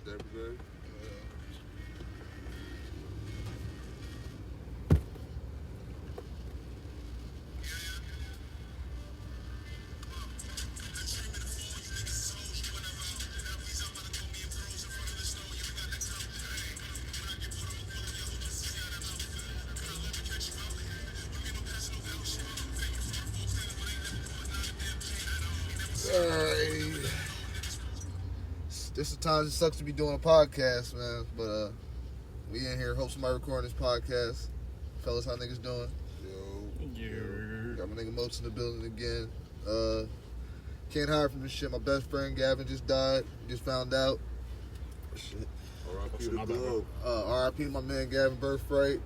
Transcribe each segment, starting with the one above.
that brigade. This is times it sucks to be doing a podcast, man. But we in here. Hope somebody recording this podcast. Fellas, how niggas doing? Yo. Got my nigga Moats in the building again. Can't hide from this shit. My best friend Gavin just died. Just found out. Shit. R.I.P. to Globe. R.I.P. to my man Gavin Brightwright.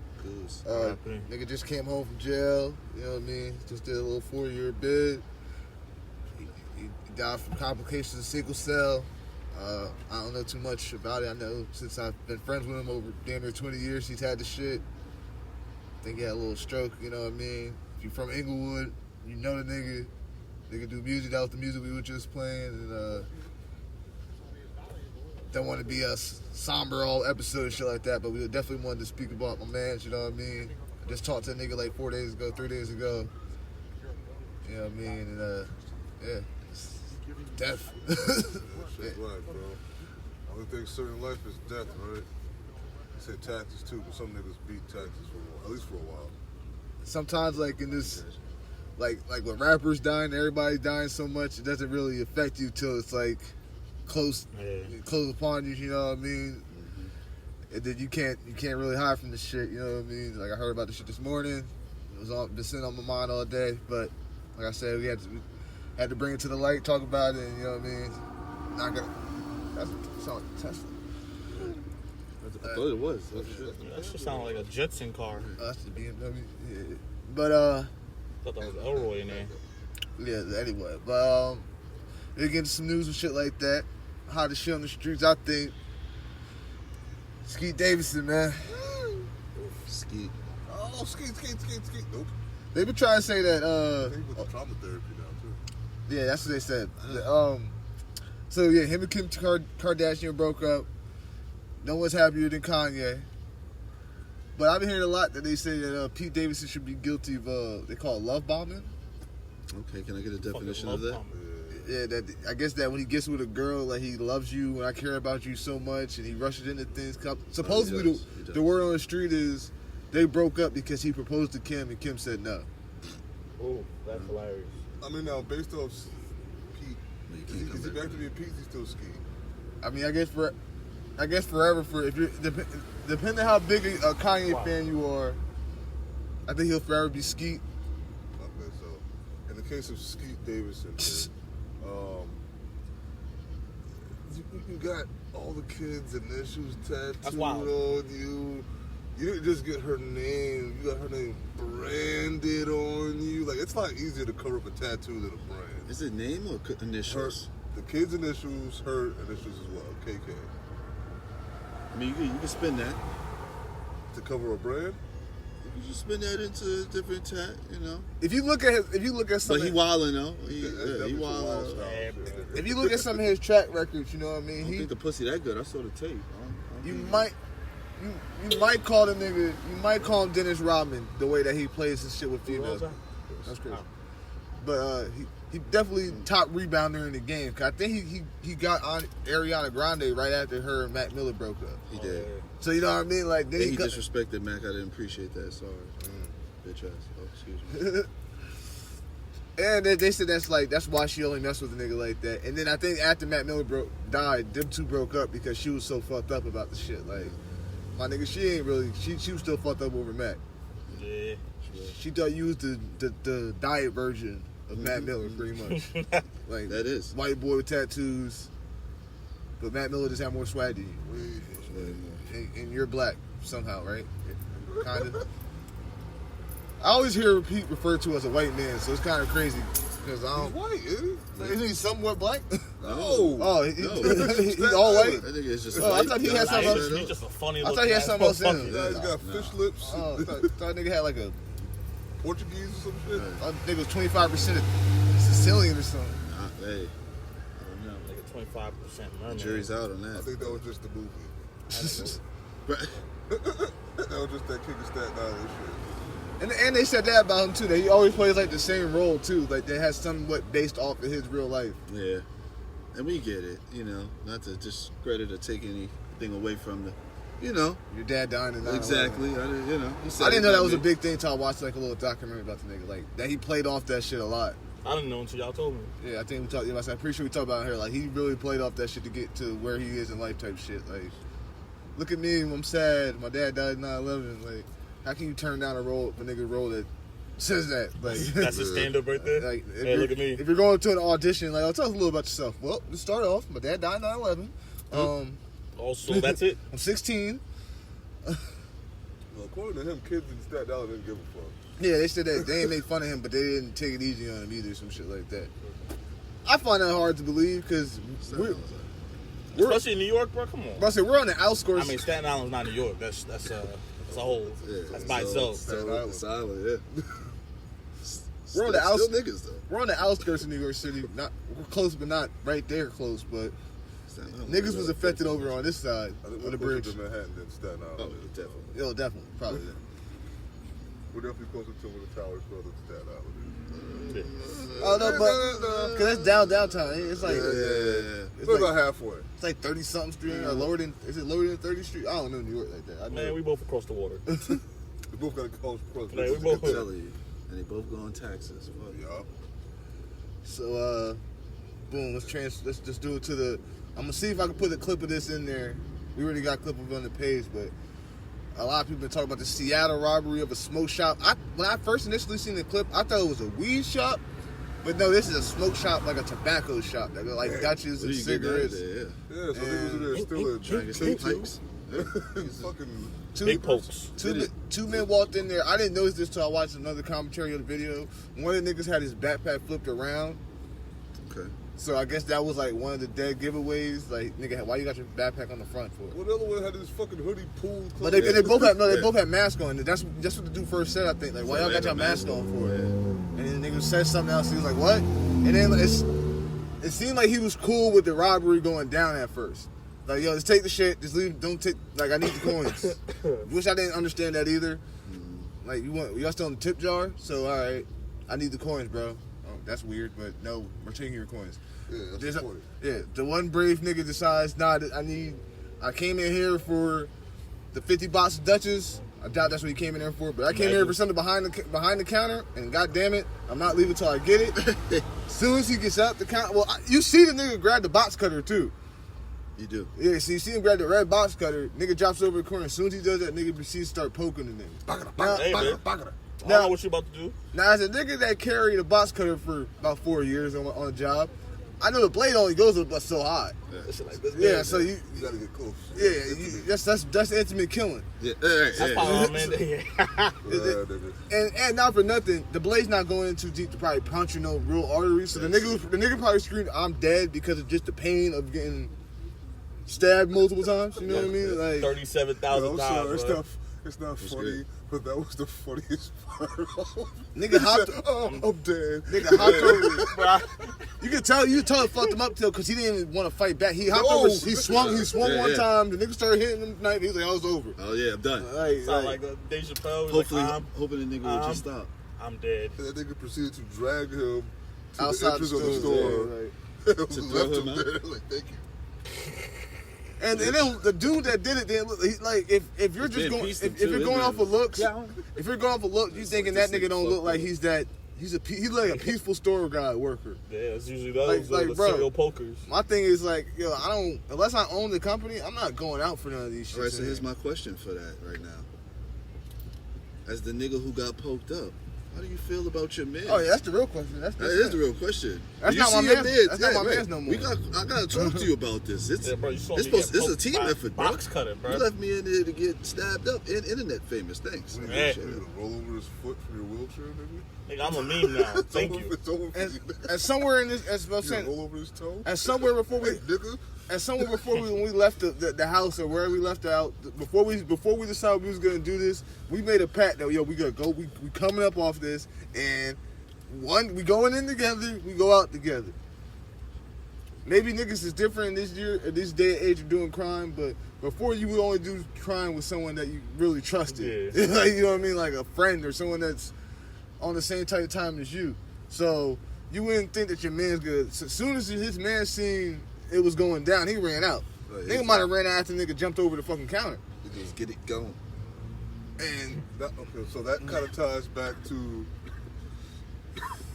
R.I.P. Nigga just came home from jail. You know what I mean? Just did a little 4-year bid. He died from complications of sickle cell. I don't know too much about it. I know since I've been friends with him over damn near 20 years, he's had the shit. I think he had a little stroke, you know what I mean? If you're from Inglewood, you know the nigga. Nigga do music. That was the music we were just playing. And don't want to be a somber all episode and shit like that, but we definitely wanted to speak about my man, you know what I mean? I just talked to a nigga like 3 days ago. You know what I mean? And yeah. Death. Yeah, shit's life, bro. Only thing certain in life is death, right? They say taxes too, but some niggas beat taxes for a while, at least for a while. Sometimes, like in this, like when rappers dying, everybody dying so much, it doesn't really affect you till it's like close upon you. You know what I mean? Mm-hmm. And then you can't really hide from the shit. You know what I mean? Like I heard about the shit this morning. It was been sitting on my mind all day, but like I said, we had to bring it to the light, talk about it, and, you know what I mean? Not gonna. That's sound like a Tesla. I thought it was. That shit sounded like a Jetson car. That's the BMW. Yeah. But I thought that was Elroy in there. yeah. Anyway, but we get into some news and shit like that. Hottest shit on the streets, I think. Skeet Davidson, man. Skeet. Oh, skeet. Nope. They been trying to say that. I think with the trauma therapy now too. Yeah, that's what they said. So yeah, him and Kim Kardashian broke up. No one's happier than Kanye. But I've been hearing a lot that they say that Pete Davidson should be guilty of they call it love bombing. Okay, can I get a definition of that? Yeah, that I guess that when he gets with a girl, like he loves you and I care about you so much, and he rushes into things. Supposedly he does. The word on the street is they broke up because he proposed to Kim and Kim said no. Oh, that's hilarious. I mean, now based off Pete, is he back to being Pete? He's still skeet. I mean, I guess forever for if you're depending how big a Kanye fan you are, I think he'll forever be Skeet. Okay, so in the case of Skeet Davidson, you got all the kids' initials tattooed on you. You didn't just get her name; you got her name branded on you. Like it's not easier to cover up a tattoo than a brand. Is it name or initials? The kids' initials, her initials as well. KK. I mean, you can spin that. To cover a brand? You can just spin that into different tat, you know. If you look at something, But he wildin' though. He wildin'. wildin'. if you look at some of his track records, you know what I mean. I don't think the pussy that good. I saw the tape. You might call the nigga. You might call him Dennis Rodman the way that he plays his shit with females. That's crazy. But he definitely top rebounder in the game. Cause I think he got on Ariana Grande right after her and Mac Miller broke up. He did. So you know what I mean? Like he disrespected Mac. I didn't appreciate that. Sorry. Bitch ass. Oh, excuse me. And they said that's why she only messed with a nigga like that. And then I think after Mac Miller died, them two broke up because she was so fucked up about the shit. Like my nigga, she ain't really. She was still fucked up over Mac. Yeah. She thought you was the diet version of Matt Miller, pretty much. Like that is white boy with tattoos, but Matt Miller just had more swag than you. And you're black somehow, right? Kind of. I always hear Pete referred to as a white man, so it's kind of crazy because I don't. He's white, isn't he? Isn't he somewhat black? No. Oh, he's all white. I think it's just. I thought he had something else. He's just a funny. I thought he had something else in him. He's got fish lips. Oh, I thought nigga had like a Portuguese or some shit. I think it was 25% Sicilian or something. Hey, I don't know. Like mermaid. Jury's out on I that. think that was just the movie. Right. That was just that King of Staten Island shit. And they said that about him too. That he always plays like the same role too. Like they has somewhat based off of his real life. Yeah. And we get it, you know, not to discredit or take anything away from the, you know. Your dad dying in 9/11. Exactly. I I didn't know that was a big thing until I watched like a little documentary about the nigga. Like that he played off that shit a lot. I didn't know until y'all told me. Yeah, I think we talked. I'm pretty sure we talked about it here. Like he really played off that shit to get to where he is in life, type shit. Like, look at me, I'm sad. My dad died in 9/11. Like, how can you turn down a nigga role that says that? Like, That's a stand-up right there. Like, hey, look at me. If you're going to an audition, like, tell us a little about yourself. Well, to start off, my dad died in 9/11. Also, that's it. I'm 16. Well, according to him, kids in Staten Island didn't give a fuck. Yeah, they said that they ain't make fun of him, but they didn't take it easy on him either, some shit like that. I find that hard to believe because we're Especially in New York, bro. Come on. I said we're on the outskirts. I mean, Staten Island's not New York. That's a whole. Yeah, That's by so itself. Staten Island, yeah. We're on the Still outskirts. niggas though. We're on the outskirts of New York City. We're close, but not right there close. But niggas was affected over on this side I think of the we're bridge. closer to Manhattan than Staten Oh, Island. definitely. Yo, definitely, probably. We're definitely closer to where the towers further than Staten Island. Oh no, but because that's downtown. It's like It's like about halfway. it's like 30 something street or lower than. Is it lower than 30th Street? I don't know New York like that. I know. Man, we both across the water. We both got to cross. Hey, we both- I'm telling you. And they both go on taxes. Fuck. Yeah. So boom, let's just do it to the. I'm gonna see if I can put a clip of this in there. We already got a clip of it on the page, but a lot of people been talking about the Seattle robbery of a smoke shop. When I first initially seen the clip, I thought it was a weed shop, but no, this is a smoke shop, like a tobacco shop that got like Dutchess and cigarettes. Yeah, so niggas in there stealing Trying to get some pipes. fucking. Big pokes. Two men walked in there. I didn't notice this till I watched another commentary of the video. One of the niggas had his backpack flipped around. Okay. So I guess that was like one of the dead giveaways. Like, nigga, why you got your backpack on the front for? Well, the other one had his fucking hoodie pulled. But they both had they both had masks on. That's what the dude first said. I think like, why y'all got your mask on for? And then the nigga said something else. He was like, what? And then it seemed like he was cool with the robbery going down at first. Like, yo, just take the shit. Just leave. Don't take. Like, I need the coins. Which I didn't understand that either. Like, y'all still in the tip jar? So all right, I need the coins, bro. Oh, that's weird, but no, we're taking your coins. Yeah, that's the point. Yeah, the one brave nigga decides, nah, I came in here for the 50 box of Dutchess. I doubt that's what he came in there for, but I came here for something behind the counter, and god damn it, I'm not leaving till I get it. As soon as he gets out the counter, well, you see the nigga grab the box cutter too. You do. Yeah, so you see him grab the red box cutter, nigga drops over the corner. As soon as he does that, nigga proceeds to start poking the nigga. Hey, man. I don't know what you about to do. Now, as a nigga that carried a box cutter for about 4 years on a job, I know the blade only goes up so high. Yeah, so you gotta get close. Yeah, that's intimate killing. Yeah. That's probably And not for nothing, the blade's not going in too deep to probably puncture no real arteries. So the nigga probably screamed, "I'm dead" because of just the pain of getting stabbed multiple times. You know what I mean? Like $37,000. It's not funny, but that was the funniest part. Nigga hopped. I'm dead. Nigga hopped over. You can tell it fucked him up till because he didn't even want to fight back. He hopped over. He swung one time. The nigga started hitting him tonight. He was like, "I was over." Oh yeah, I'm done. Sound like Dave Chappelle. Hopefully, like, hoping the nigga would just stop. I'm dead. And that nigga proceeded to drag him to Outside the entrance of the store. Yeah, To Left throw him him there. Like, thank you. And then the dude that did it, then he's like, if you're just going, if you're going off of looks, if you're going off of looks, you thinking that nigga don't look like he's like a peaceful store guy worker. Yeah, it's usually those like the bro, serial pokers. My thing is like, yo, unless I own the company, I'm not going out for none of these shit. All right, so here's my question for that right now. As the nigga who got poked up, how do you feel about your man? Oh yeah, that's the real question. That is the real question. That's You not my see your man. mans? That's not my man's no more. I gotta talk to you about this. It's Bro, you saw it's me get it's a poked team by effort, bro. box cutter, bro. You left me in there to get stabbed up and internet famous. Thanks. What, Yeah. you gonna roll over his foot from your wheelchair, nigga? Nigga, I'm a meme now. Thank you. It's over for you. And somewhere in this, as I'm You gonna saying, roll over his toe? and somewhere before we, Hey, nigga. and somewhere before when we left the house or wherever we left out, before we decided we was gonna do this, we made a pact that we gonna go. We coming up off this, and we going in together, we go out together. maybe niggas is different in this day and age of doing crime, but before you would only do crime with someone that you really trusted. Yeah. Like, you know what I mean? Like a friend or someone that's on the same type of time as you. So you wouldn't think that your man's good. So as soon as his man seen it was going down, he ran out. Nigga might have ran out after nigga jumped over the fucking counter. Just get it going. And so that kind of ties back to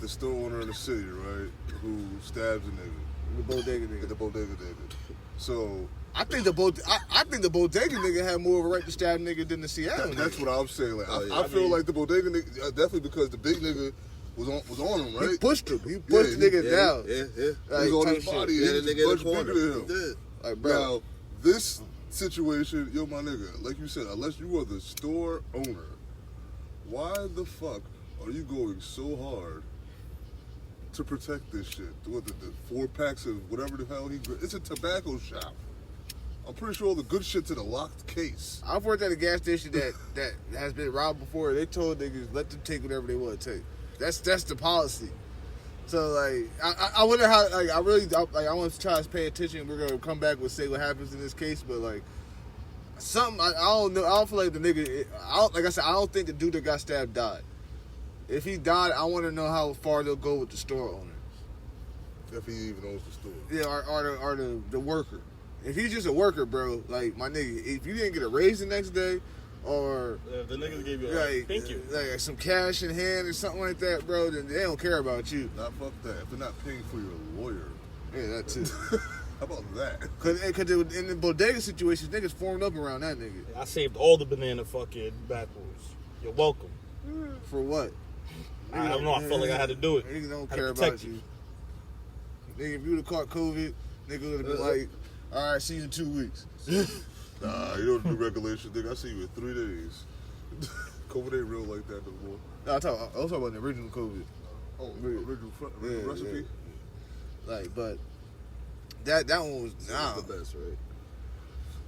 the store owner in the city, right? Who stabs a nigga. The bodega nigga. The bodega nigga. So I think the bodega nigga had more of a right to stab nigga than the Seattle nigga. that's what I'm saying. Like Oh, yeah. I feel like the bodega nigga definitely because the big nigga was on him, right? He pushed him. He pushed the nigga down. Yeah. Like, He was on type his shit. body. Yeah, and the he nigga was in the much corner. bigger than him. He did. Like, bro. Now, this situation, yo, my nigga, like you said, unless you are the store owner, why the fuck are you going so hard to protect this shit? What, the 4 packs of whatever the hell it's a tobacco shop. I'm pretty sure all the good shit's in a locked case. I've worked at a gas station that has been robbed before. They told niggas let them take whatever they want to take. That's the policy. So like I wonder how like I want to try to pay attention. We're gonna come back and say what happens in this case, but like something I don't know. I don't feel like the nigga. Like I said, I don't think the dude that got stabbed died. If he died, I want to know how far they'll go with the store owner. If he even owns the store. Yeah, or the worker. If he's just a worker, bro, like my nigga, if you didn't get a raise the next day, or If the niggas gave you like thank you. like some cash in hand or something like that, bro, then they don't care about you. Not fuck that. If they're not paying for your lawyer. Yeah, that too. How about that? Cause in the bodega situations, niggas formed up around that nigga. I saved all the banana fucking backwards. You're welcome. For what? I don't know. I felt like I had to do it. Niggas don't Had to care protect about you. Nigga, if you would have caught COVID, nigga would have been like, all right, see you in 2 weeks. Nah, you know the new regulation, nigga. I see you in 3 days. COVID ain't real like that no more. No, I was talking about the original COVID. Oh, original Yeah, recipe? yeah. Like, but that one was nah. It's the best, right?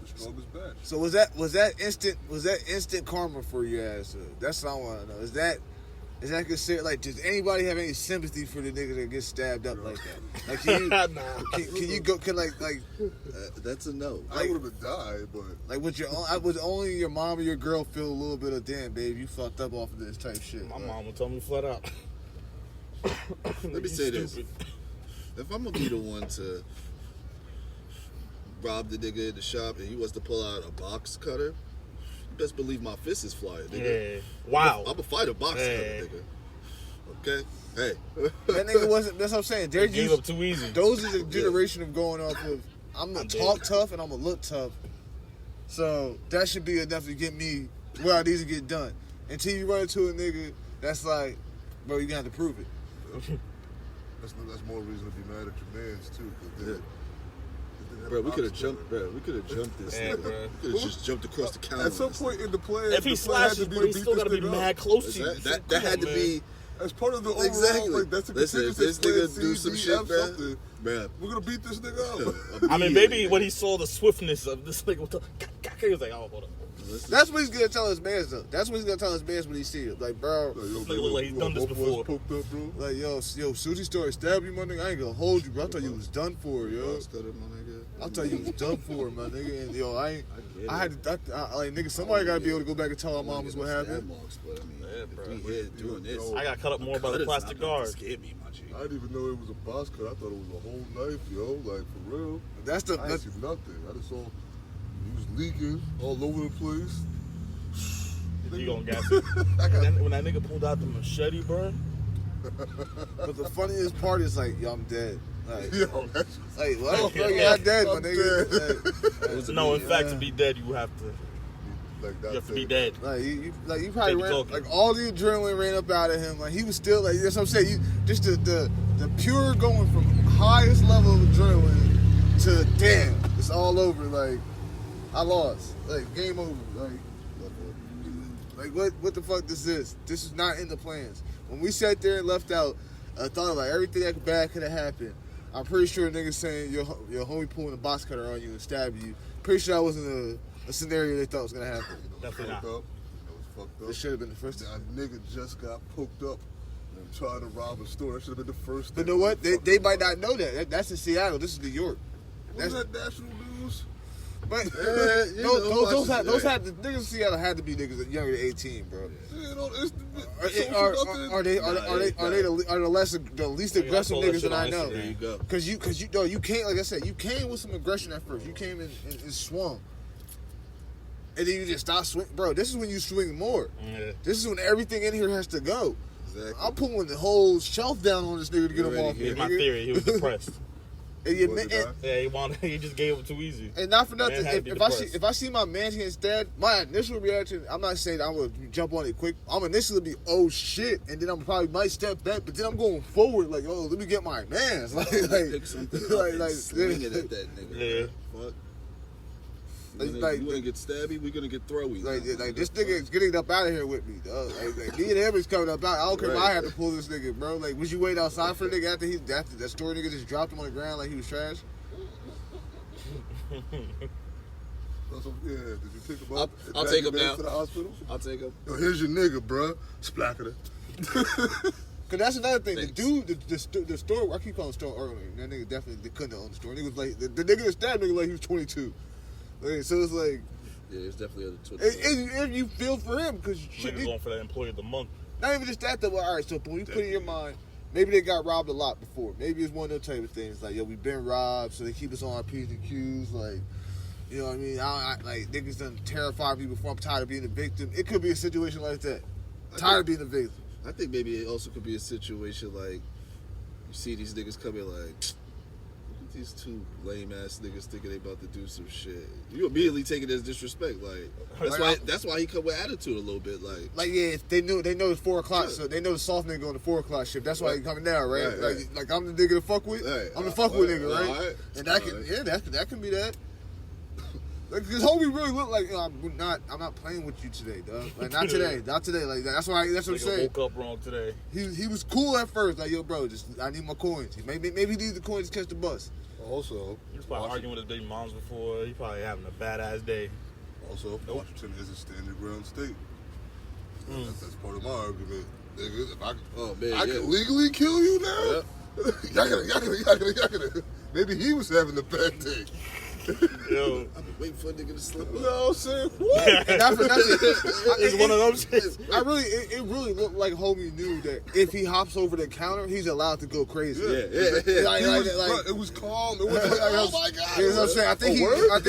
The strongest batch. So was that instant karma for your ass? That's what I want to know. Is that considered like? Does anybody have any sympathy for the nigga that gets stabbed up like that? Like, can you can you go? Can like That's a no. I would have died, but like would only your mom or your girl feel a little bit of damn, babe, you fucked up off of this type shit? My mom would tell me flat out. Let me say this. If I'm gonna be the one to rob the nigga in the shop and he was to pull out a box cutter, you best believe my fist is flying, nigga. Yeah. Wow. I'm a fight a box cutter, nigga. Okay? Hey. That nigga wasn't. That's what I'm saying. They gave up too easy. Those are the generation of going off of. I'm gonna talk tough and I'm gonna look tough. So that should be enough to get me where I need to get done. Until you run into a nigga that's like, bro, you gonna have to prove it. that's more reason to be mad at your mans too. Bro, we could have jumped. Bro, we could have jumped this. Yeah, nigga. bro. We could have just jumped across the counter. At some point in the plan, If he slashes, bro, he still gotta be mad close to you. That had to be. As part of the overall, Exactly. like that's a Listen, if this contingency nigga do some shit, something. Bruh. We're gonna beat this nigga up. I mean, maybe when he saw the swiftness of this nigga, he was like, "Oh, hold up." That's what he's gonna tell his mans though. That's what he's gonna tell his mans when he see it. Like, bro, Like, Nigga look like he's done this both of us before. Poked up, bro. like yo, Susie story stabbed you, my nigga. I ain't gonna hold you, bro. I thought you was done for, yo. Box cutter, my nigga. I thought you was done for, my nigga. And yo, get like nigga, somebody gotta be able to go back and tell our mamas what happened. Marks, but I mean, Yeah, if bro. we here doing this, I got cut up more by the plastic guard. Scared me, my G. I didn't even know it was a box cut. I thought it was a whole knife, yo. Like for real. That's the I didn't see nothing. I just saw he was leaking all over the place. You gonna gas it? When that nigga pulled out the machete, bro. but the funniest part is like, yo, I'm dead. Like, Yo, that's like what? Bro, you're not dead, my I'm nigga. dead. No, in fact, to be dead, you have to. like You have to be it. dead. Like you probably Take the ran token. like all the adrenaline ran up out of him. Like he was still like that's what I'm saying. You just the pure going from highest level of adrenaline to damn, it's all over. Like I lost. Like game over. Like what the fuck this is? This is not in the plans. When we sat there and left out, I thought like everything that bad could have happened. I'm pretty sure niggas saying your homie pulling a box cutter on you and stabbing you. Pretty sure that wasn't a scenario they thought was gonna happen. Definitely not. Fucked up. That was fucked up. It should have been the first time. A nigga just got poked up trying to rob a store. That should have been the first thing. But you know what? They might not know that. That's in Seattle. This is New York. Wasn't that national news? But you those know, the niggas in Seattle had to be niggas that younger than 18, bro. You know, it's Are they the least aggressive niggas that I know? There you go. Because you know you came, like I said, you came with some aggression at first. You came in and swung, and then you just stop swinging, bro. This is when you swing more. Yeah. This is when everything in here has to go. Exactly. I'm pulling the whole shelf down on this nigga to get him off. Here's my theory. He was depressed. He just gave up too easy. And not for nothing, Man had to be if I see my man getting stabbed, my initial reaction, I'm not saying I'm gonna jump on it quick. I'm initially be, oh shit, and then I'm probably might step back, but then I'm going forward like, oh, let me get my man's Pick something up and swing it at that nigga. Yeah. Fuck. You Like, wanna get stabby? We gonna get throwy. like this nigga is getting up out of here with me, dog. Like me and him is coming up out. I don't care if I have to pull this nigga, bro. Like, was you waiting outside for the nigga after that store nigga just dropped him on the ground like he was trash? Yeah, did you pick him up? I'll take him now. To the hospital? I'll take him. Yo, here's your nigga, bro. Splacker. Cause that's another thing. The dude, the store, I keep calling store earlier. That nigga definitely couldn't own the store. Nigga was like the nigga that stabbed nigga like he was 22. Like, so it's like, yeah, it's definitely other Twitter. and you feel for him because Niggas going for that employee of the month. not even just that though. All right, so when you put in your mind, maybe they got robbed a lot before. Maybe it's one of those type of things like, yo, we've been robbed, so they keep us on our P's and Q's. Like, you know what I mean? Like niggas done terrified me before. I'm tired of being a victim. It could be a situation like that. Tired of being a victim. I think maybe it also could be a situation like you see these niggas come in like, look at these two lame ass niggas thinking they about to do some shit. You immediately take it as disrespect. Like that's why he come with attitude a little bit. Like Yeah, if they know it's 4 o'clock, so they know the soft nigga on the 4 o'clock shift. That's why he coming down, right? Like I'm the nigga to fuck with. I'm the fuck with nigga, right? And that can be that. Because homie really look like, I'm not playing with you today, dog. Like not today. Like that's what I'm saying. Woke up wrong today. He was cool at first, like, yo, bro, I need my coins. Maybe he needs the coins to catch the bus. Also, He was probably arguing with his baby moms before. He probably having a badass day. Also, Washington is a standing ground state. That's part of my argument. Nigga, if I can legally kill you now? Yakata. Maybe he was having a bad day. Yo, I've been waiting for a nigga to slip up. You know what I'm saying? What? And not for nothing. it's one of them shits. It really looked like homie knew that if he hops over the counter, he's allowed to go crazy. Yeah. Like, it was calm. It was like, oh my God. You know what I'm saying? I think he knew. I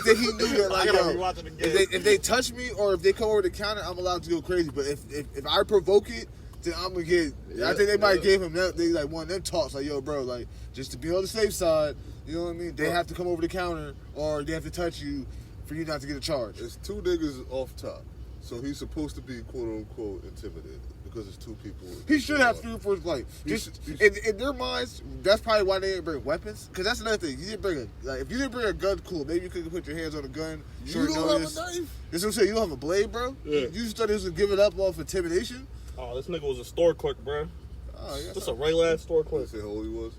think he knew that, like, I gotta yo, rewatch it again. if they touch me or if they come over the counter, I'm allowed to go crazy. But if I provoke it, then I'm gonna get. I think they might give him that. They like one of them talks like, yo, bro, like just to be on the safe side. You know what I mean? They have to come over the counter or they have to touch you for you not to get a charge. It's two niggas off top. So he's supposed to be quote unquote intimidated because it's two people. He should have fear for his life. Just in their minds, that's probably why they didn't bring weapons. Because that's another thing. You didn't bring if you didn't bring a gun, cool. Maybe you could put your hands on a gun. You don't have a knife. That's what I'm saying. You don't have a blade, bro. Yeah. You just thought he was gonna give it up off intimidation. Oh, this nigga was a store clerk, bro. Oh, yeah. Just a regular ass store Did clerk. it say how old he was?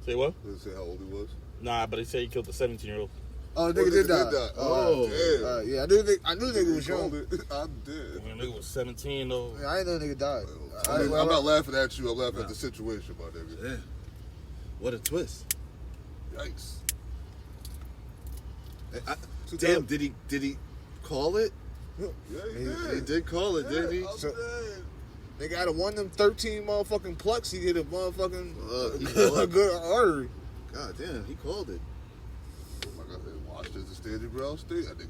Say what? Did it say how old he was? Nah, but they say he killed the 17-year-old. Oh, nigga did die. Oh, damn. Yeah, I knew nigga was young. I did. When nigga was 17 though. Yeah, I didn't know nigga died. I'm not laughing at you. I'm laughing at the situation, my nigga. Yeah. What a twist. Yikes. Damn, did he call it? Yeah, he did. He did call it, didn't he? So- Nigga out of one of them 13 motherfucking plucks, he hit a motherfucking He called a it. good artery. God damn, he called it. Like I said, Washington's a standing ground state. I think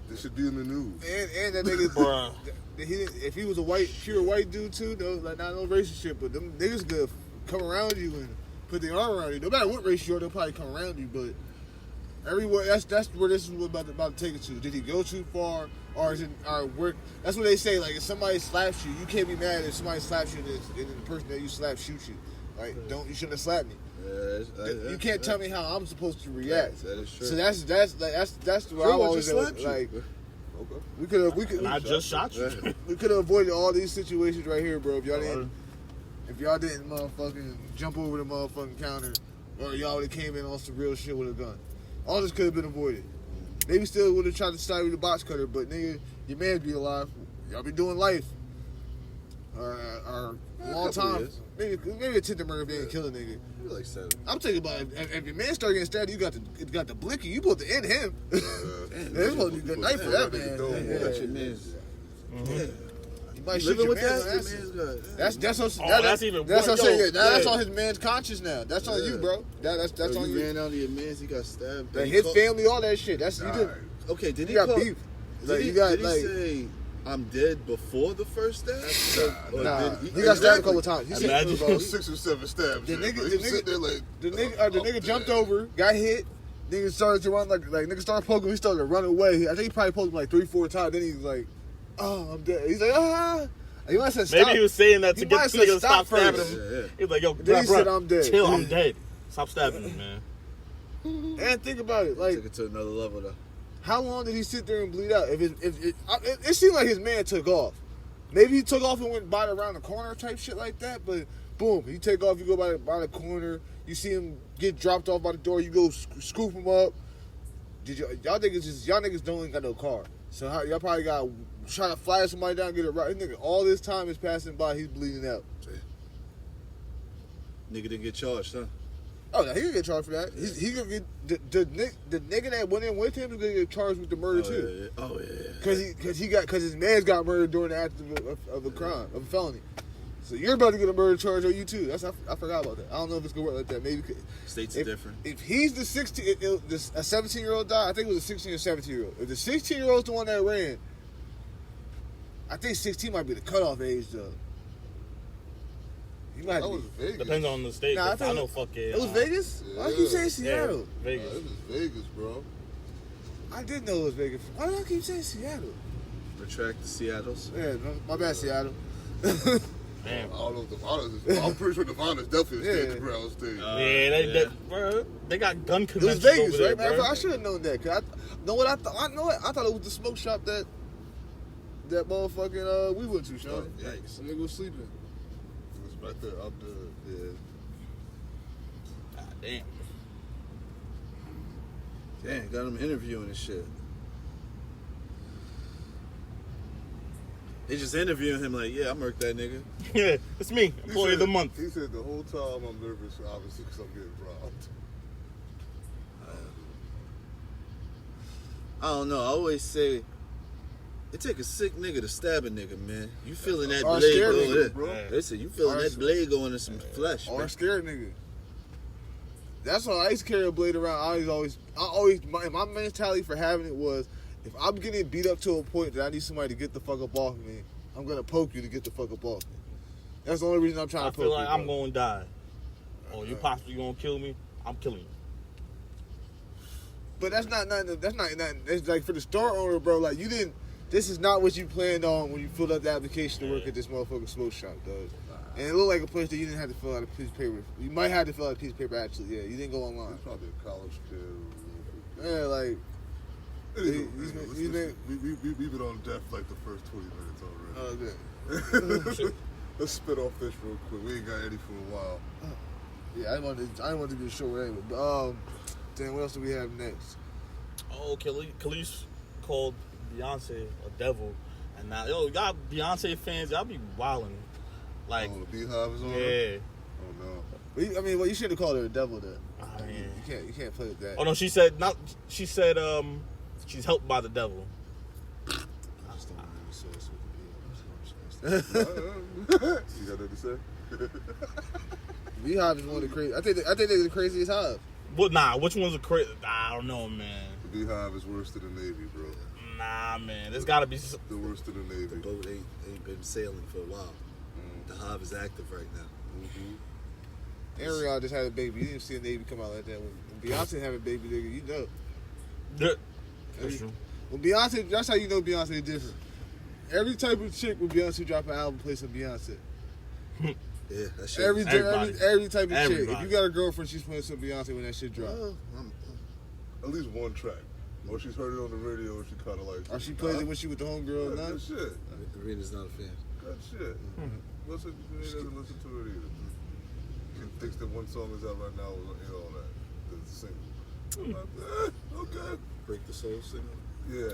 this should be in the news. And that nigga, Bruh. if he was a pure white dude too, like not no racist shit, but them niggas could come around you and put their arm around you. No matter what race you are, they'll probably come around you. But everywhere, that's where this is about to take it to. Did he go too far, or is it work? That's what they say. Like if somebody slaps you, you can't be mad if somebody slaps you and the person that you slap shoots you. Like you shouldn't have slapped me. You can't tell me how I'm supposed to react. That is true. So that's where I always like. Okay. We could. And I just shot you. We could have avoided all these situations right here, bro. If y'all didn't motherfucking jump over the motherfucking counter, or y'all would have came in on some real shit with a gun. All this could have been avoided. Maybe still would have tried to start with a box cutter, but nigga, your man be alive. Y'all be doing life. or a Yeah, a long couple time, years. maybe attempted murder if they didn't kill a nigga. You're like 7. I'm thinking about if your man start getting stabbed, you got the blicky. You supposed to end him. Damn, It's supposed to be a good night for that man. That's your man's. You might shoot Living your with man. that? Your man's good. That's even that's what I'm worse. saying. Yo, That's yeah. on his man's conscience now. That's on you, bro. That's Yo, on you you. ran out of your man's, he got stabbed. Like He his called- family, all that shit. That's you did. Okay, did You he got call, beef. Like did he, you got did he like. say, I'm dead before the first stab? Or Nah, did he got stabbed a couple times. He said, Imagine. bro, 6 or 7 stabs. The in, nigga- bro. the He nigga- sit there like, the nigga jumped over, got hit. Nigga started to run like nigga started poking. He started to run away. I think he probably poked him like 3-4 times. Then he was like, "Oh, I'm dead." He's like, "Ah." He might have said, "Stop." Maybe he was saying that to He get might the have nigga said to stop stop stabbing first. him. Yeah. He was like, yo, Then he bro, said, "I'm dead." chill, I'm dead. Stop stabbing me, man. And think about it, like Took it to another level though. how long did he sit there and bleed out? It seemed like his man took off. Maybe he took off and went by around the corner type shit like that. But boom, you take off, you go by the corner, you see him get dropped off by the door, you go scoop him up. Y'all niggas don't even got no car, so y'all probably got trying to flag somebody down, get it right. This nigga, all this time is passing by, he's bleeding out. Nigga didn't get charged, huh? Oh, yeah, he gonna get charged for that. He gonna get the nigga that went in with him is gonna get charged with the murder too. Yeah. Oh yeah. Cause his man's got murdered during the act of a crime, of a felony. So you're about to get a murder charge on you too. I forgot about that. I don't know if it's gonna work like that. Maybe States are different. If he's the 16, a 17-year-old died. I think it was a 16 or 17-year-old. If the 16-year-old's the one that ran, I think 16 might be the cutoff age though. You might have that to was be. Vegas. Depends on the state. Nah, I I think know fuck it. It was Vegas? Why do you say Seattle? Nah, Vegas. it was Vegas, bro. I did know it was Vegas. Why do I keep saying Seattle? Retract the Seattles. Yeah, my bad, Seattle. Damn. I don't know if Nevada's is. I'm pretty sure Nevada's definitely a state, Yeah. the Brown State. Yeah, bro, they got gun It was conventions Vegas, over there, right, man? bro. I should have known that. Cause know what I thought? I know it. I thought it was the smoke shop that motherfucking we went to, Sean. Oh, yikes. Some nigga was sleeping. It was right there, up there. Yeah. God damn. Damn, got him interviewing and shit. They just interviewing him like, yeah, I murked that nigga. Yeah, it's me, He employee of said- the month. He said the whole time I'm nervous, obviously, because I'm getting robbed. I don't know. I always say it take a sick nigga to stab a nigga, man. You feeling that Or a blade scared go nigga, in. bro. They say you feeling Or that blade going in some flesh. Or man. a scared nigga. That's why I used to carry a blade around. My mentality for having it was, if I'm getting beat up to a point that I need somebody to get the fuck up off me, I'm gonna poke you to get the fuck up off me. That's the only reason I'm trying I to poke feel like you. I'm bro. going to die. Or you possibly going to kill me, I'm killing you. But that's not. It's like for the store owner, bro. Like you didn't. This is not what you planned on when you filled out the application to work at this motherfucking smoke shop, dog. And it looked like a place that you didn't have to fill out a piece of paper. You might have to fill out a piece of paper, actually. Yeah, you didn't go online. He's probably a college kid. Yeah, like. Anyway, we've been on death like the first 20 minutes already. Okay. Let's spit off this real quick. We ain't got any for a while. Yeah, I didn't want to be a short anyway. But damn, what else do we have next? Oh, Khalees called Beyonce a devil. And now, yo, y'all Beyonce fans, y'all be wildin'. Like, Oh, the Beehive is on her? yeah. Oh, no. Well, you shouldn't have called her a devil then. Oh, yeah. You can't play with that. Oh, no, she said, she's helped by the devil. You got nothing to say? Beehive is one of the crazy. I think they're the craziest hive. But nah, which one's a crazy? I don't know, man. The Beehive is worse than the Navy, bro. Nah, man. There's gotta be. The worst of the The Navy. boat ain't been sailing for a while. The hive is active right now. Ariel just had a baby. You didn't see a Navy come out like that. When Beyonce have a baby, nigga, you know. That's true. When Beyonce, that's how you know Beyonce is different. Every type of chick when Beyonce drop an album plays some Beyonce. Yeah, that shit. Every Everybody. type of chick. If Everybody. you got a girlfriend, she's playing some Beyonce when that shit drop. At least one track. Or she's heard it on the radio and she kind of like... Or she plays it when she with the homegirl. Yeah, Nah. good shit. Arena's not a fan. Good shit. Listen, he doesn't listen to it either. She thinks that one song is out right now and all that. It's a single. I'm like, okay. Break the Soul single. Yeah.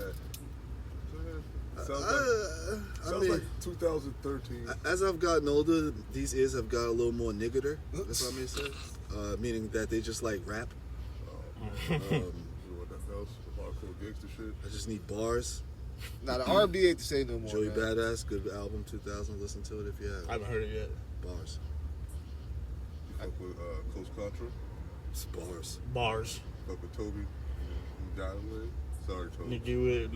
So, yeah, Sounds like 2013. As I've gotten older, these ears have got a little more niggeter. That's what I mean, sense. Meaning that they just like rap. You know what that else? Hardcore gangster shit. I just need bars. Nah, the R&B ain't the same no more. Joey man. Badass, good album, 2000. Listen to it if you have. I haven't heard it yet. Bars. You fuck with Coach Contra? It's bars. Bars. Fuck with Toby? Gavin? Sorry, Toby. Nicky Wood.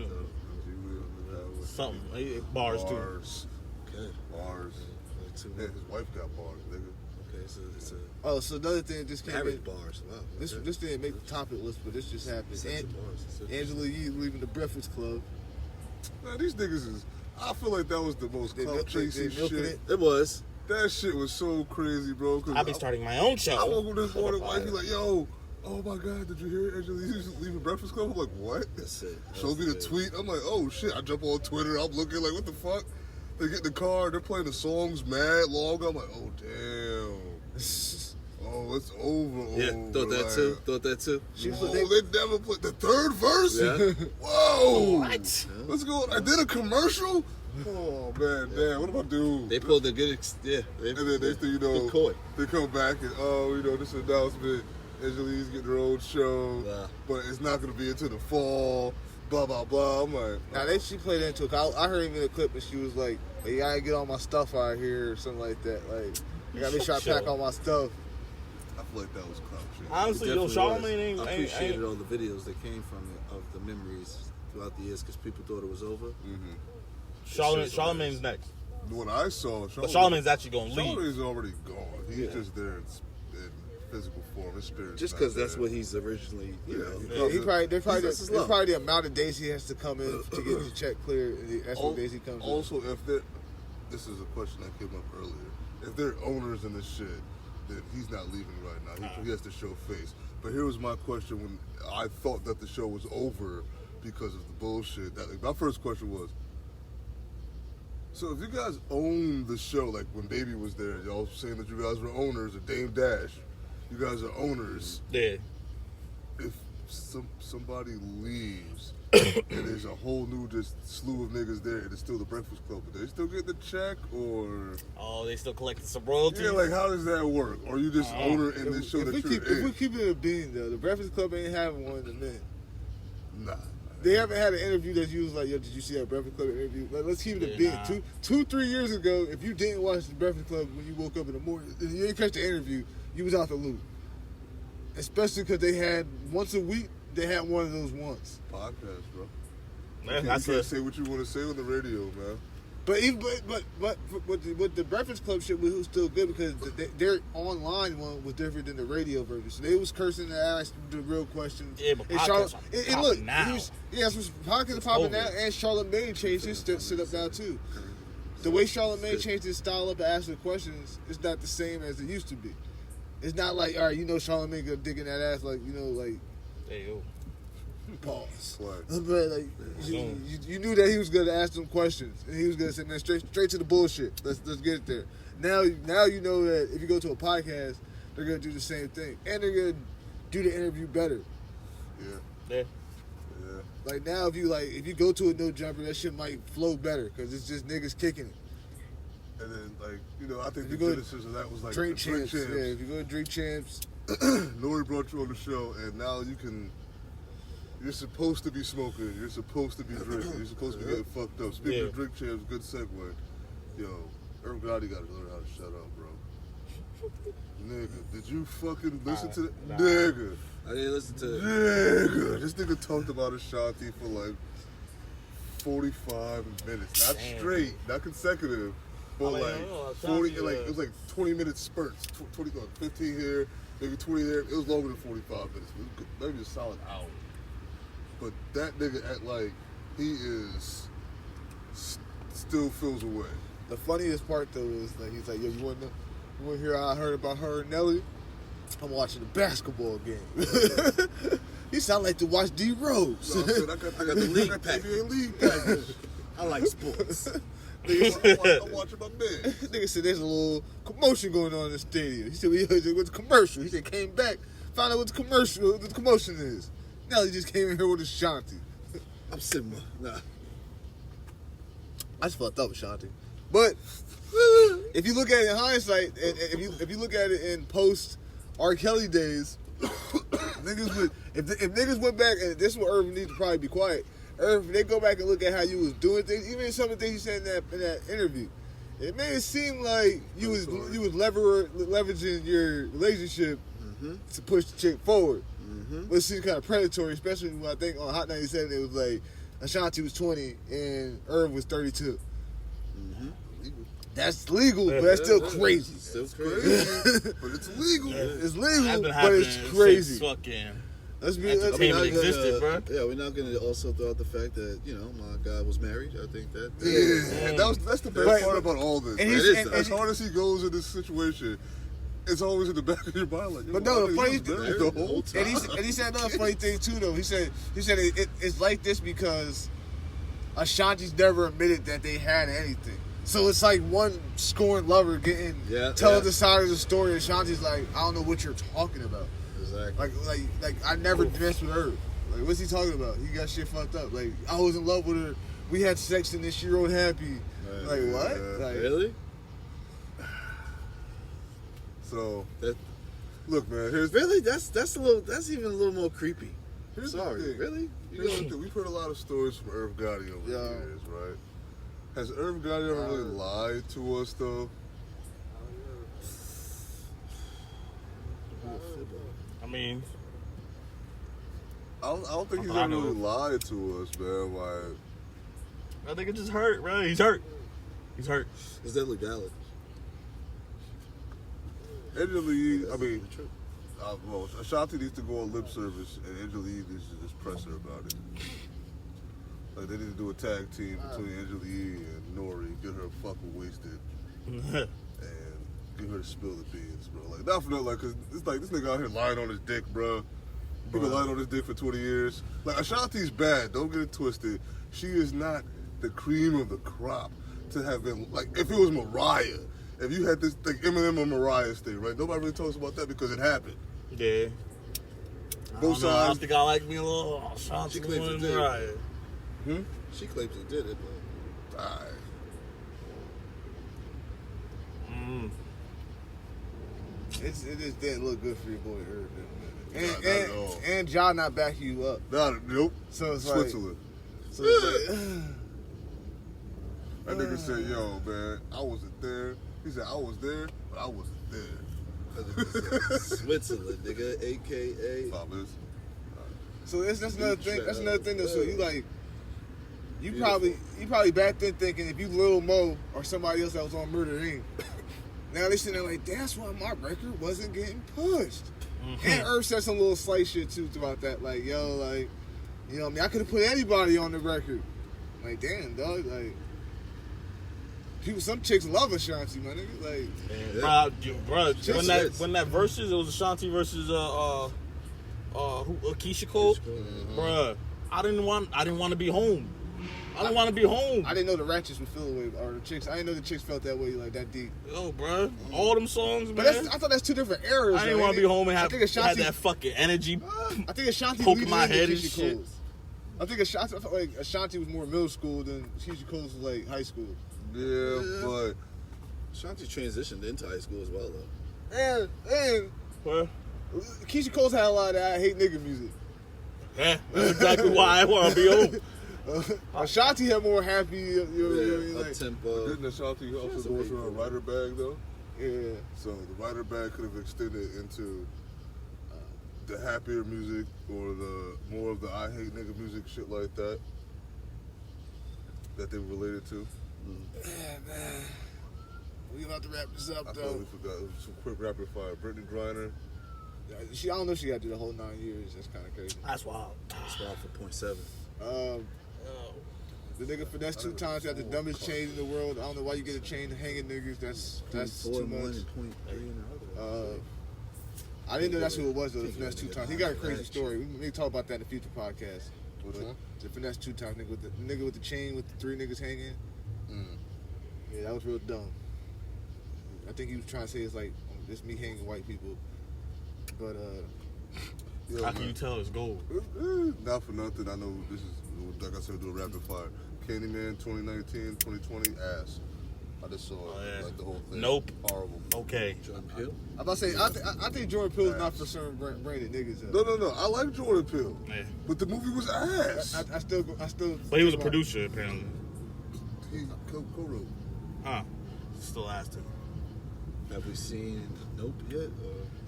Something. Something. Bars too. Bars. Okay. Bars. Yeah, his wife got bars, nigga. Okay, so it's a Oh, so another thing just came married in. bars. Wow. This didn't make the topic list, but this just happened. Sets of bars. Angela Yee leaving the Breakfast Club. Man, these niggas is. I feel like that was the most clout chasing they milking shit. It was. That shit was so crazy, bro. I'll be starting my own show. I woke up this morning, wife be like, "Yo, oh my god, did you hear Angela Yee's leaving Breakfast Club?" I'm like, "What?" That's it. Showed me the tweet. I'm like, "Oh shit!" I jump on Twitter. I'm looking like, "What the fuck?" They get in the car. They're playing the songs mad long. I'm like, "Oh damn." Oh, it's over. Yeah, thought that like, too. Thought that too. Whoa, they never put the third verse. Yeah. Whoa. What? Yeah. What's going on? I did a commercial. Oh man, damn! What am I doing? They pulled a good, And then next thing you know, good coy. they come back and this announcement, Angelique's getting her own show, Wow. but it's not going to be until the fall. Blah blah blah. I'm like, Now she played into it. I heard even a clip and she was like, "Hey, I gotta get all my stuff out here" or something like that. Like, I gotta make sure I pack all my stuff. I feel like that was clout shit. Honestly, yo, Charlamagne I ain't. appreciated all the videos that came from it of the memories throughout the years because people thought it was over. Charlamagne's next. What I saw, But Charlamagne's actually gonna leave. Charlamagne's already gone. He's just there in physical form. His spirit. Just because that's what he's originally, you know. Yeah, there's probably That's his love. the amount of days he has to come in to get the check cleared. And that's what days he comes in. Also, if they're, this is a question that came up earlier. If they're owners in this shit, then he's not leaving right now. He has to show face. But here was my question when I thought that the show was over because of the bullshit. My first question was, so if you guys own the show, like when Baby was there, y'all saying that you guys were owners, or Dame Dash, you guys are owners. Yeah. If somebody leaves and there's a whole new just slew of niggas there and it's still the Breakfast Club, but they still get the check, or Oh, they still collecting some royalties. yeah, like how does that work? Or you just owner in this show if that we you're keep, if in? we keep it a bean though, the Breakfast Club ain't having one in a minute. Nah. They haven't had an interview that you was like, yo, did you see that Breakfast Club interview? Like, let's keep it a bean. Nah. 3 years ago, if you didn't watch the Breakfast Club when you woke up in the morning, and you didn't catch the interview, you was out the loop. Especially because they had once a week, they had one of those once. Podcast, bro. Man, You that's can't a, say what you want to say on the radio, man. But even but with the Breakfast Club shit was still good because their online one was different than the radio version. So they was cursing to ask the real questions. Yeah, but and podcasts are popping now. Podcasts are popping now, and Charlamagne changed his sit up now too. The way Charlamagne changed his style up to ask the questions is not the same as it used to be. It's not like, all right, Charlamagne gonna dig in that ass like there you go. pause. What? But like you knew that he was gonna ask them questions and he was gonna say, man, straight to the bullshit. Let's get it there. Now you know that if you go to a podcast, they're gonna do the same thing and they're gonna do the interview better. Yeah. Yeah. Yeah. Like now, if you go to a no jumper, that shit might flow better because it's just niggas kicking it. And then, I think You the go to genesis of that was like Drink the champs. Yeah, if you go to Drink Champs, Nori brought you on the show, and now you're supposed to be smoking, you're supposed to be drinking, you're supposed to be getting fucked up. Speaking of Drink Champs, good segue. Yo, Irv Gotti got to learn how to shut up, bro. Nigga, did you fucking listen to that? Nah. Nigga. I didn't listen to it. Nigga. This nigga talked about Ashanti for like 45 minutes. Not straight, not consecutive. But like 40, it was like 20 minute spurts, 15 here, maybe 20 there. It was longer than 45 minutes. It was maybe a solid hour. But that nigga act like he is still feels away. the funniest part though is like he's like, yo, you want to hear how I heard about her and Nelly? I'm watching a basketball game. He sound like to watch D Rose. No, I got the league package. League package. I like sports. Nigga, I'm watching my man. nigga said there's a little commotion going on in the stadium. He said we heard it was a commercial. He said came back, found out what the commotion is. Now he just came in here with Ashanti. I'm sitting. Nah. I just fucked up with Shanti. But if you look at it in hindsight, and if you look at it in post R. Kelly days, niggas would if niggas went back, and this is what Irv needs to probably be quiet. Irv, if they go back and look at how you was doing things, even some of the things you said in that interview, it made it seem like you was leveraging your relationship to push the chick forward. But it seemed kind of predatory, especially when I think on Hot 97 it was like Ashanti was 20 and Irv was 32. That's legal, but that's still crazy. Still crazy. But it's legal. It's legal, That's been but it's happening crazy. since fucking Let's be entertainment existed, bro. Yeah, we're not gonna also throw out the fact that my guy was married. I think that. That's the best part about all this. And As hard as he goes in this situation, it's always in the back of your mind. Like, But no, the funny thing, the whole time. and he said another funny thing too. Though he said it's like this because Ashanti's never admitted that they had anything. So it's like one scorned lover telling the side of the story. Ashanti's like, I don't know what you're talking about. Exactly. Like I never messed with her. Like, what's he talking about? He got shit fucked up. Like, I was in love with her. We had sex and then she wrote happy. Like, what? Like, Really? So, look, man. That's even a little more creepy. Here's Sorry, the thing. really? Here's the thing. We've heard a lot of stories from Irv Gotti over the years, right? Has Irv Gotti ever really lied to us, though? I mean, I don't think he's ever really lied to us, man. Like, I think it just hurt, bro. He's hurt. It's definitely valid. Angela, I mean, well, Ashanti needs to go on lip service, and Angela needs to just press her about it. Like, they need to do a tag team between Angela and Nori, get her fucking wasted, and get her to spill the beans, bro. Like, not for nothing, like, cause it's like this nigga out here lying on his dick, bro. He been lying on his dick for 20 years. Like, Ashanti's bad. Don't get it twisted. She is not the cream of the crop to have been, like, if it was Mariah, if you had this, like, Eminem or Mariah's thing, right? Nobody really told us about that because it happened. Yeah. Both sides. I don't think I like me a little Ashanti. She claims it did. Mariah. She claims it did it, but Alright. it just didn't look good for your boy Irv. Not at all. And John not backing you up. Nope. So it's Switzerland. So it's like, That nigga said, yo, man, I wasn't there. He said, I was there, but I wasn't there. Switzerland, nigga, AKA. Thomas. so that's another thing. That's another thing. Though. So you probably back then thinking if you Lil Mo or somebody else that was on Murder Inc. Now they sitting there like, that's why my record wasn't getting pushed. And Irv said some little slight shit too about that. Like, yo, like, you know what I mean? I could have put anybody on the record. Like, damn, dog. Like, some chicks love Ashanti, my nigga. Like, Bro, when that versus, it was Ashanti versus Keisha Cole. Bruh, I didn't want to be home. I didn't want to be home. I didn't know the ratchets would feel away, or the chicks. I didn't know the chicks felt that way, like that deep. Yo, bro, all them songs, man. But I thought that's two different eras. I didn't want to be home and have Ashanti, that fucking energy. I think Ashanti poking my head and shit. Cole's. I felt like Ashanti was more middle school than Keisha Cole's was like high school. Yeah, but Ashanti transitioned into high school as well, though. And What? Keisha Cole's had a lot of I hate nigga music. Yeah, that's exactly why I want to be home. Ashanti had more happy, Up tempo. didn't Ashanti also go through a writer bag, though? Yeah. So the writer bag could have extended into the happier music or the more of the I hate nigga music, shit like that they related to. Yeah, man. We about to wrap this up, I though. totally forgot. Some quick rapid fire. Brittany Griner. I don't know if she got to do the whole 9 years. That's kind of crazy. That's wild. That's wild for 0.7. The nigga finesse 2 times got the dumbest chain in the world. I don't know why you get a chain hanging niggas. That's too much. I didn't know that's who it was though. The finesse 2 times. He got a crazy story. We may talk about that in a future podcast. The finesse 2 times nigga with the chain with the 3 niggas hanging. Yeah, that was real dumb. I think he was trying to say it's like it's me hanging white people, but How can you tell it's gold? Not for nothing. I know this is, like I said, do a rapid fire. Candyman 2019, 2020, ass. I just saw it, like the whole thing. Nope. Horrible. Okay. Jordan Peele. I'm about to say, I think Jordan Peele is not for certain branded niggas. No. I like Jordan Peele. Yeah. But the movie was ass. I still. But he was a producer, apparently. He co-wrote. Huh. Still asked him. Have we seen Nope yet?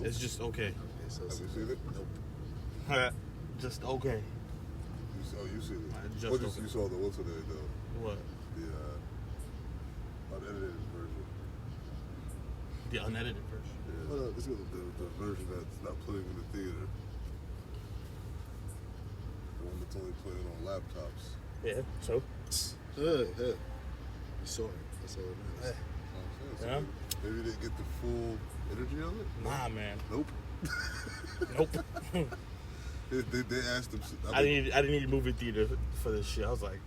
It's just okay. So Have you seen it? Nope. Just okay. You seen it. Just What okay. you saw the what's today though? What? The unedited version. The unedited version. Yeah. Hold up, let's go. The version that's not playing in the theater. The one that's only playing on laptops. Yeah. So. You saw it. That's all it matters. Yeah. Maybe they get the full energy of it. Nah, man. Nope. Nope. They asked them. I didn't need a movie theater for this shit. I was like,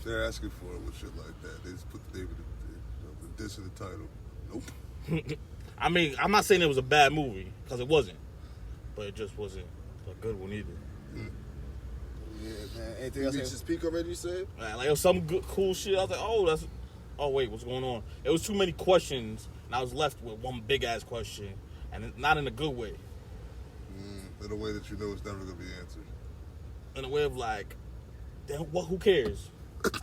they're asking for it with shit like that. They just put the name of the diss in the title. Nope. I mean, I'm not saying it was a bad movie because it wasn't, but it just wasn't a good one either. Yeah, man. Anything You else? reached his peak already, you said? Like it was some good, cool shit. I was like, oh wait, what's going on? It was too many questions, and I was left with one big ass question, and not in a good way. In a way that you know it's never gonna be answered. In a way of like, damn, who cares?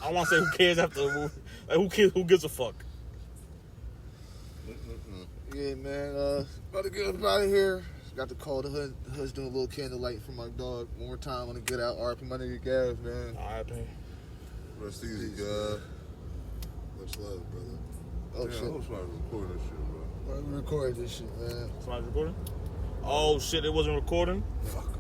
I don't want to say who cares after the movie. Like, who gives a fuck? Yeah, man. About to get up out of here. Got to call the hood. The hood's doing a little candlelight for my dog. One more time on the get out. R.I.P. my nigga Gav, man. R.I.P. Rest easy, guy. Much love, brother. Oh, Damn, shit. I hope somebody record this shit, bro. We recorded this shit, man. Somebody's recording? Oh shit, it wasn't recording? Fuck.